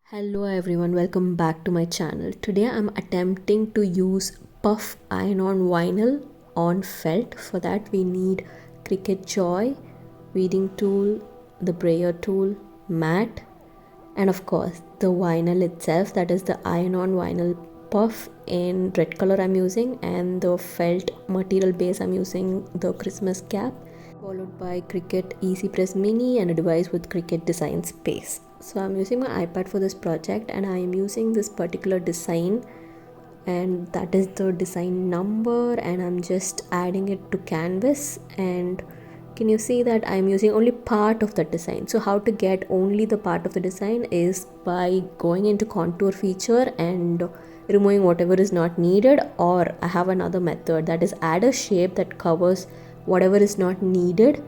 Hello everyone, welcome back to my channel. Today I'm attempting to use puff iron-on vinyl on felt. For that we need Cricut Joy, weeding tool, the brayer tool, mat, and of course the vinyl itself, that is the iron-on vinyl puff in red color I'm using, and the felt material base I'm using the Christmas cap, followed by Cricut Easy Press Mini and a device with Cricut Design Space. So I'm using my iPad for this project and I am using this particular design, and that is the design number, and I'm just adding it to canvas. And can you see that I'm using only part of the design? So how to get only the part of the design is by going into contour feature and removing whatever is not needed, or I have another method, that is add a shape that covers whatever is not needed,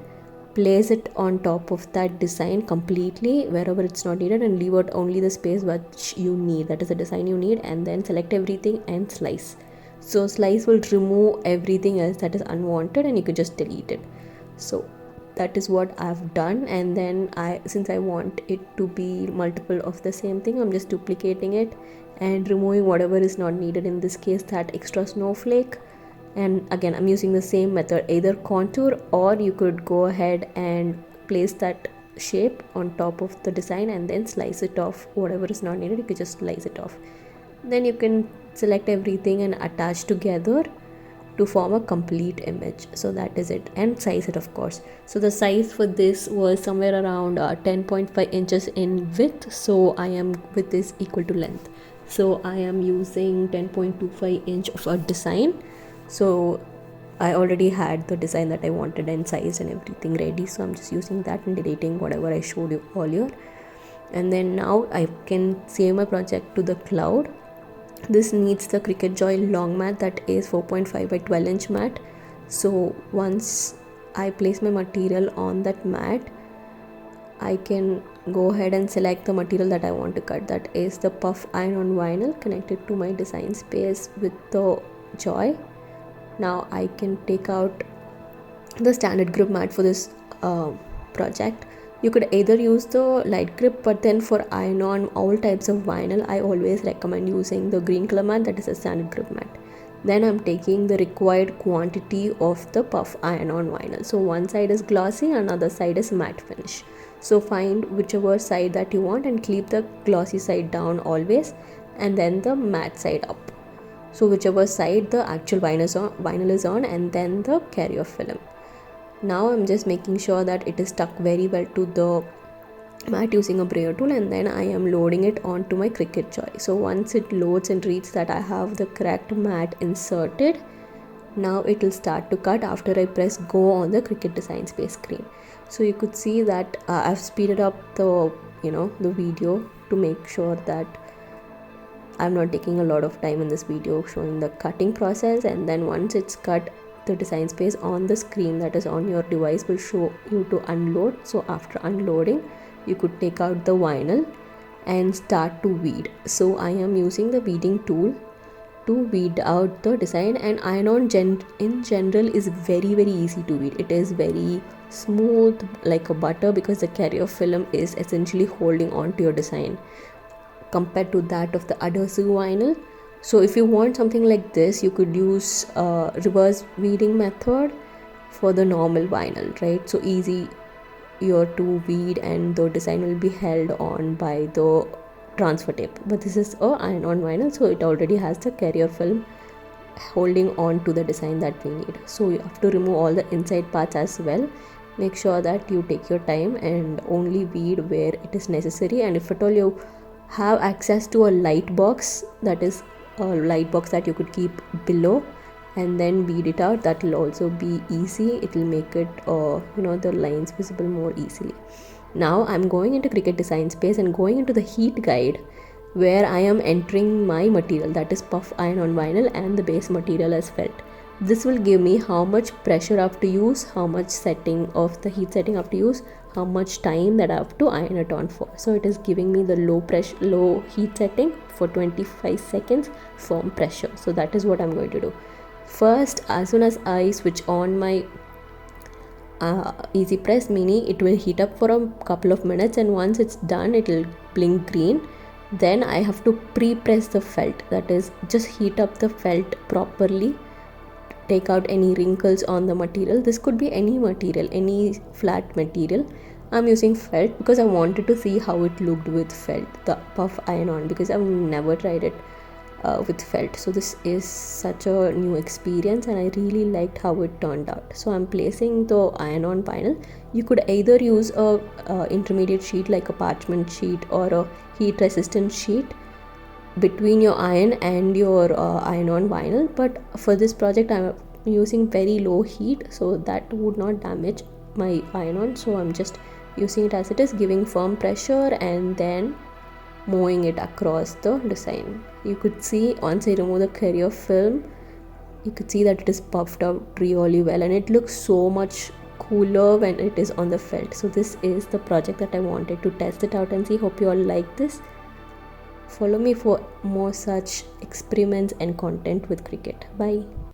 place it on top of that design completely wherever it's not needed, and leave out only the space which you need, that is the design you need, and then select everything and slice. So slice will remove everything else that is unwanted and you could just delete it. So that is what I've done, and then since I want it to be multiple of the same thing, I'm just duplicating it and removing whatever is not needed, in this case that extra snowflake. And again I'm using the same method, either contour, or you could go ahead and place that shape on top of the design and then slice it off. Whatever is not needed, you could just slice it off. Then you can select everything and attach together to form a complete image. So that is it, and size it of course. So the size for this was somewhere around 10.5 inches in width, so I am width is equal to length, so I am using 10.25 inch of a design. So I already had the design that I wanted and size and everything ready, so I'm just using that and deleting whatever I showed you earlier. And then now I can save my project to the cloud. This needs the Cricut Joy long mat, that is 4.5 by 12 inch mat. So once I place my material on that mat, I can go ahead and select the material that I want to cut, that is the puff iron-on vinyl connected to my design space with the Joy. Now I can take out the standard grip mat for this project. You could either use the light grip, but then for iron-on all types of vinyl I always recommend using the green color mat, that is a standard grip mat. Then I'm taking the required quantity of the puff iron-on vinyl. So one side is glossy, another side is matte finish. So find whichever side that you want and keep the glossy side down always, and then the matte side up. So whichever side the actual vinyl is on, and then the carrier film. Now I'm just making sure that it is stuck very well to the mat using a brayer tool, and then I am loading it onto my Cricut Joy. So once it loads and reads that I have the correct mat inserted, now it will start to cut after I press go on the Cricut Design Space screen. So you could see that I've speeded up the video to make sure that I'm not taking a lot of time in this video showing the cutting process. And then once it's cut, the design space on the screen that is on your device will show you to unload. So after unloading, you could take out the vinyl and start to weed. So I am using the weeding tool to weed out the design, and iron-on in general is very easy to weed. It is very smooth like a butter because the carrier film is essentially holding on to your design compared to that of the adhesive vinyl. So if you want something like this, you could use reverse weeding method for the normal vinyl, right? So easy to weed and the design will be held on by the transfer tape. But this is a iron-on vinyl, so it already has the carrier film holding on to the design that we need. So you have to remove all the inside parts as well. Make sure that you take your time and only weed where it is necessary. And if at all you have access to a light box, that is a light box that you could keep below and then weed it out, that will also be easy. It will make it the lines visible more easily. Now I'm going into Cricut Design Space and going into the heat guide, where I am entering my material, that is puff iron-on vinyl, and the base material as felt. This will give me how much pressure I have to use, how much setting of the heat setting I have to use, how much time that I have to iron it on for. So it is giving me the low heat setting for 25 seconds, firm pressure. So that is what I'm going to do. First, as soon as I switch on my Easy Press Mini, it will heat up for a couple of minutes, and once it's done, it will blink green. Then I have to pre-press the felt, that is just heat up the felt properly, take out any wrinkles on the material. This could be any material, any flat material. I'm using felt because I wanted to see how it looked with felt, the puff iron on, because I've never tried it with felt. So this is such a new experience and I really liked how it turned out. So I'm placing the iron on vinyl. You could either use a intermediate sheet like a parchment sheet or a heat resistant sheet between your iron and your iron on vinyl, but for this project I'm using very low heat so that would not damage my iron on. So I'm just using it as it is, giving firm pressure and then moving it across the design. You could see once I remove the carrier film, you could see that it is puffed out really well and it looks so much cooler when it is on the felt. So this is the project that I wanted to test it out and see. Hope you all like this. Follow me for more such experiments and content with Cricut. Bye.